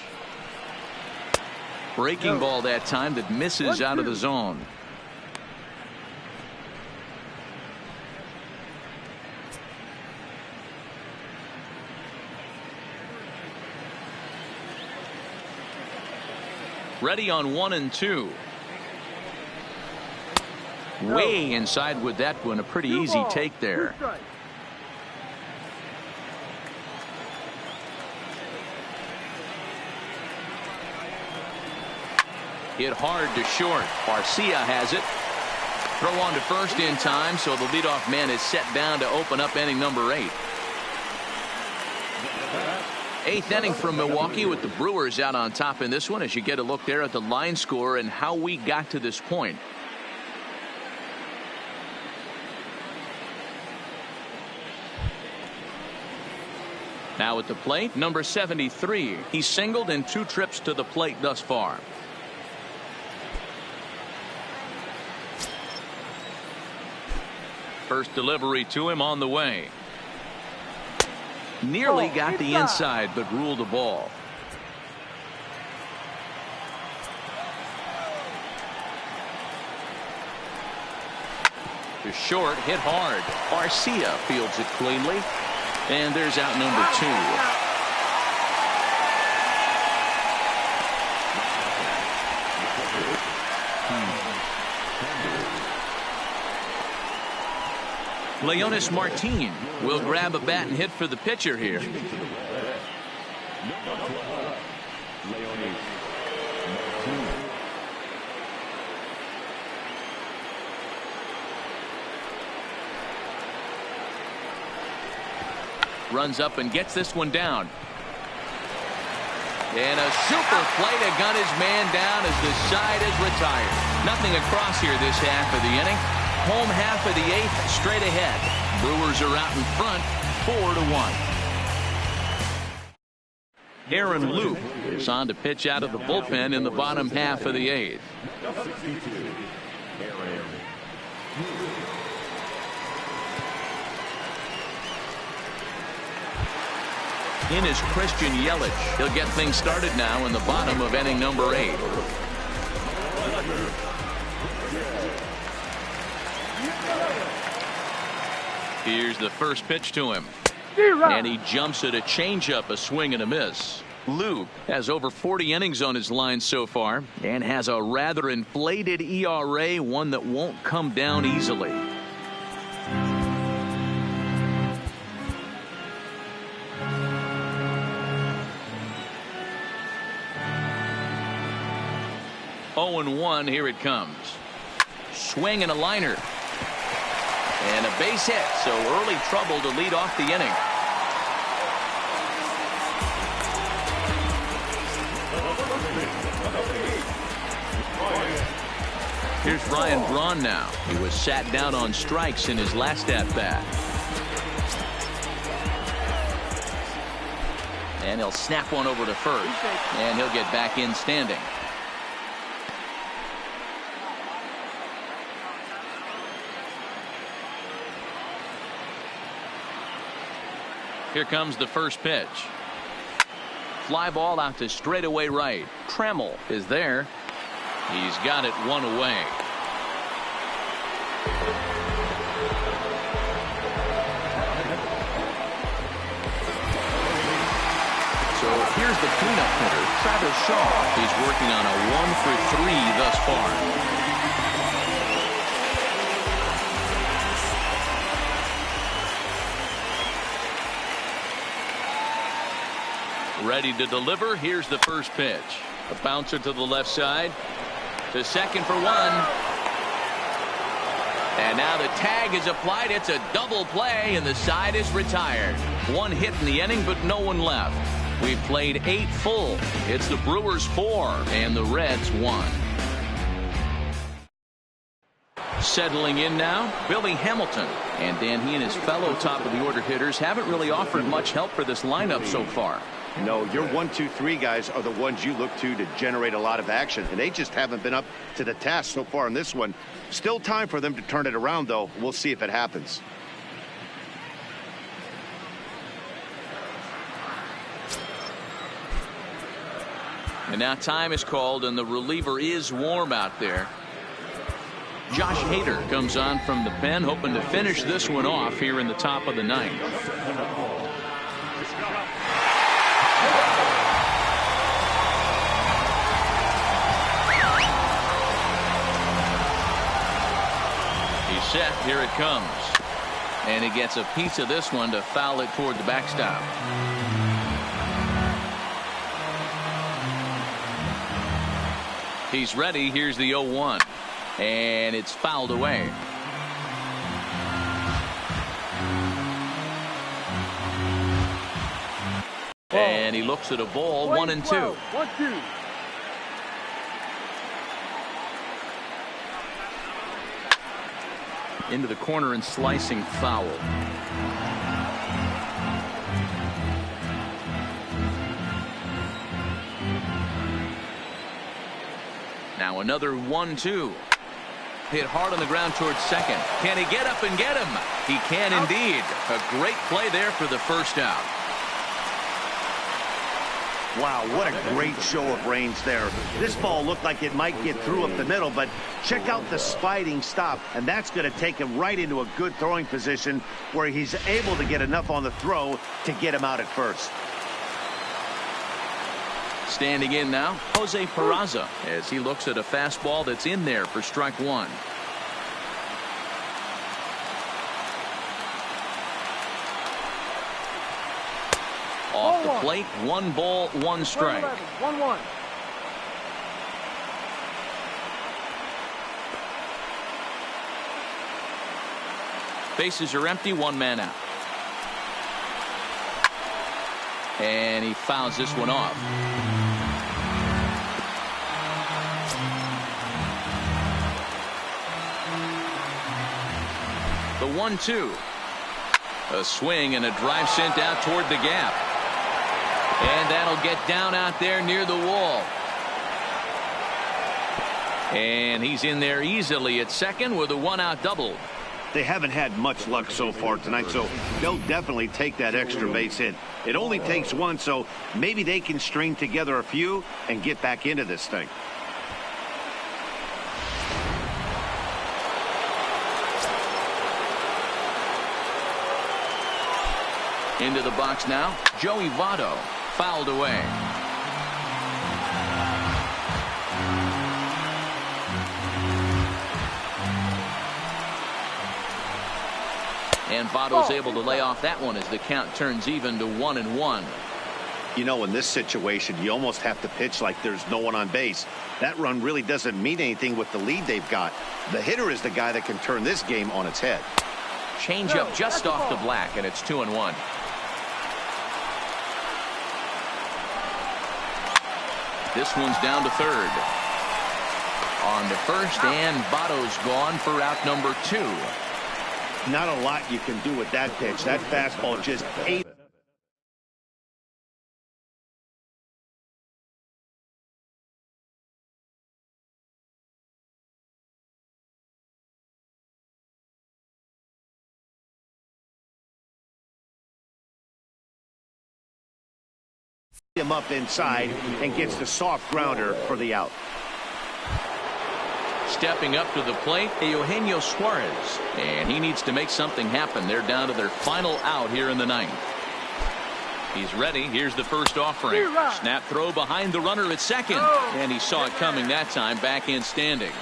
Breaking ball that time that misses out of the zone. Ready on 1-2. Way inside with that one. A pretty easy take there. Hit hard to short. Garcia has it. Throw on to first in time, so the leadoff man is set down to open up inning number 8. 8th inning from Milwaukee with the Brewers out on top in this one as you get a look there at the line score and how we got to this point. Now at the plate, number 73. He's singled in 2 trips to the plate thus far. First delivery to him on the way. Nearly got the inside, but ruled the ball. To short, hit hard. Garcia fields it cleanly. And there's out number 2. Leonis Martin will grab a bat and hit for the pitcher here. Runs up and gets this one down. And a super play to gun his man down as the side is retired. Nothing across here this half of the inning. Home half of the 8th straight ahead. Brewers are out in front 4-1. Aaron Loup is on to pitch out of the bullpen in the bottom half of the 8th. In is Christian Yelich. He'll get things started now in the bottom of inning number 8. Here's the first pitch to him. And he jumps at a changeup, a swing and a miss. Loup has over 40 innings on his line so far and has a rather inflated ERA, one that won't come down easily. Oh and 1, here it comes. Swing and a liner. And a base hit, so early trouble to lead off the inning. Here's Ryan Braun now. He was sat down on strikes in his last at-bat. And he'll snap one over to first, and he'll get back in standing. Here comes the first pitch. Fly ball out to straightaway right. Tremmel is there. He's got it one away. So here's the cleanup hitter, Travis Shaw. He's working on a 1-for-3 thus far. Ready to deliver. Here's the first pitch. A bouncer to the left side. To second for 1. And now the tag is applied. It's a double play, and the side is retired. 1 hit in the inning, but no one left. We've played 8 full. It's the Brewers 4 and the Reds 1. Settling in now, Billy Hamilton. And Dan, he and his fellow top of the order hitters haven't really offered much help for this lineup so far. No, your 1, 2, 3 guys are the ones you look to generate a lot of action, and they just haven't been up to the task so far in this one. Still time for them to turn it around, though. We'll see if it happens. And now time is called, and the reliever is warm out there. Josh Hader comes on from the pen, hoping to finish this one off here in the top of the 9th. Set. Here it comes. And he gets a piece of this one to foul it toward the backstop. He's ready. Here's the 0-1. And it's fouled away. And he looks at a ball. 1-2. 1-2. Into the corner and slicing foul. Now another 1-2. Hit hard on the ground towards second. Can he get up and get him? He can indeed. A great play there for the first out. Wow, what a great show of range there. This ball looked like it might get through up the middle, but check out the sliding stop, and that's going to take him right into a good throwing position where he's able to get enough on the throw to get him out at first. Standing in now, Jose Peraza, as he looks at a fastball that's in there for strike 1. Off the plate, 1 ball, 1 strike. 1-1. Bases are empty, 1 man out. And he fouls this one off. 1-2. A swing and a drive sent out toward the gap. And that'll get down out there near the wall. And he's in there easily at second with a one-out double. They haven't had much luck so far tonight, so they'll definitely take that extra base hit. It only takes one, so maybe they can string together a few and get back into this thing. Into the box now, Joey Votto, fouled away. And Votto's able to lay off that one as the count turns even to 1-1. You know, in this situation, you almost have to pitch like there's no one on base. That run really doesn't mean anything with the lead they've got. The hitter is the guy that can turn this game on its head. Changeup just off the black, and it's 2-1. This one's down to third. On to first, and Votto's gone for out number 2. Not a lot you can do with that pitch. That fastball just ate him up inside and gets the soft grounder for the out. Stepping up to the plate, Eugenio Suarez. And he needs to make something happen. They're down to their final out here in the ninth. He's ready. Here's the first offering. Snap throw behind the runner at second. And he saw it coming that time, back in standing.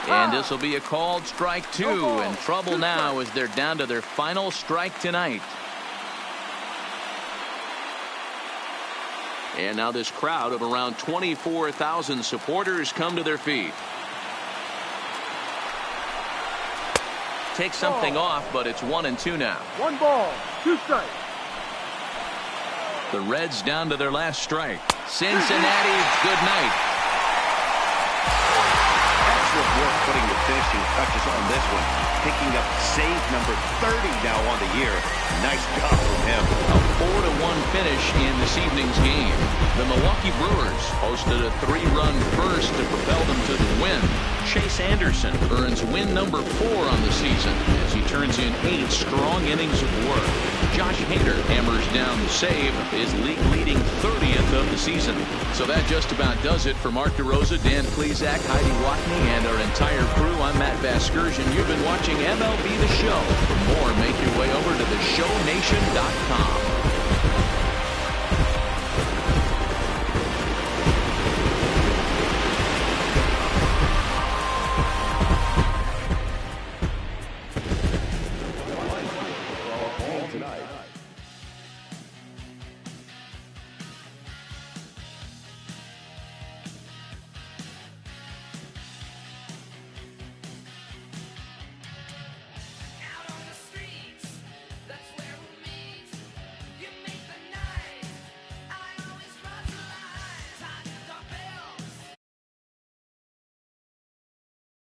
And this will be a called strike 2. In trouble now as they're down to their final strike tonight. And now this crowd of around 24,000 supporters come to their feet. Takes something off, but it's 1-2 now. 1 ball, 2 strikes. The Reds down to their last strike. Cincinnati, good night. Work putting the finishing touches on this one, picking up save number 30 now on the year. Nice job from him. A 4-1 finish in this evening's game. The Milwaukee Brewers posted a 3-run first to propel them to the win. Chase Anderson earns win number 4 on the season as he turns in 8 strong innings of work. Josh Hader hammers down the save, his league-leading 30th of the season. So that just about does it for Mark DeRosa, Dan Plesac, Heidi Watney, and our entire crew. I'm Matt Vasgersian. You've been watching MLB The Show. For more, make your way over to theshownation.com.